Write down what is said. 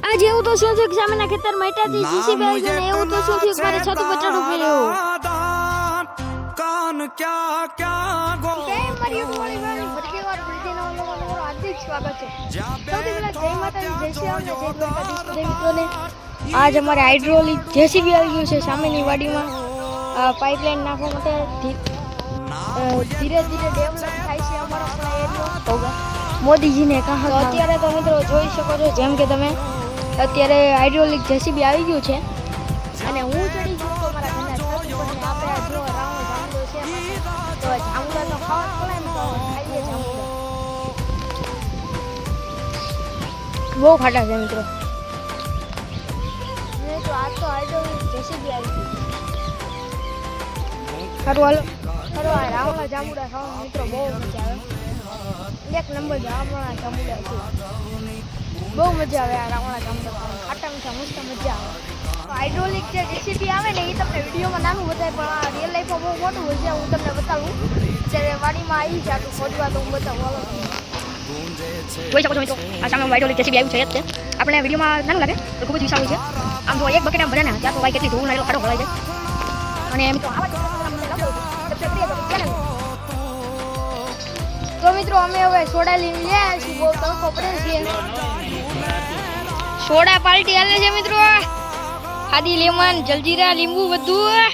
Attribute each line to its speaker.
Speaker 1: आज એવું તો શું થયું કે સામેના ખેતરમાં ઈટાથી જીસીબી આવી ગયું ને એવું તો શું થયું કે મારે છત ઉપર ચડવું પડ્યું કાન ક્યા ક્યા ગો કે મારી ગોળી વાળી ફટકી વાર બિલ્ડીનો લોકોનો હાર્દિક સ્વાગત છે સૌથી પહેલા જય માતાજી જય શ્રી રામ જય દ્વારકાધીશ બધા મિત્રોને આજ અમારે હાઇડ્રોલિક જેસીબી આવી ગયું છે સામેની વાડીમાં પાઇપલાઇન નાખવા માટે ધીરે ધીરે ડેવલપ થાય છે અમારો એરિયો મોદીજીને કહા તો અત્યારે તો મિત્રો જોઈ શકો છો જેમ કે તમે અત્યારે હાઇડ્રોલિક જેસીબી આવી ગયું છે અને હું ચડી ગયો તો મારા ઘરના છત ઉપર ને આપણે જો રાઉન્ડ જામડો છે તો જામડા તો ખાવા પડે ને તો ખાઈએ જામડા બહુ ખાટા છે મિત્રો ને તો આ તો હાઇડ્રોલિક જેસીબી આવી ગયું સારું હાલો આ રાવણા જામુડા ખાવા મિત્રો બહુ મજા આવે એક નંબર રાવણા જામુડા છે બહુ મજા આવે આ રાવણા જામુડા ખાટા મીઠા મસ્ત મજા આવે હાઇડ્રોલિક જે જેસીબી આવે ને એ તમને વિડીયોમાં નાનું બતાવે પણ આ રિયલ લાઈફમાં બહુ મોટું હોય છે હું તમને બતાવું જ્યારે વાડીમાં આવી છે આટલું ખોદવા તો હું બતાવું જોઈ શકો છો મિત્રો આ સામે હાઇડ્રોલિક જેસીબી આવ્યું છે જ છે આપણે વિડીયોમાં નાનું લાગે તો ખૂબ જ વિશાળ છે આમ તો એક બકેટ આમ ભરે ને ત્યાં તો ભાઈ કેટલી ધૂળ ખાડો ભરાય છે અને મિત્રો તો મિત્રો અમે હવે સોડા લઈને લે છીએ બહુ તડકો પડે છે સોડા પાર્ટી હાલે છે મિત્રો આદી લેમન જલજીરા લીંબુ બધું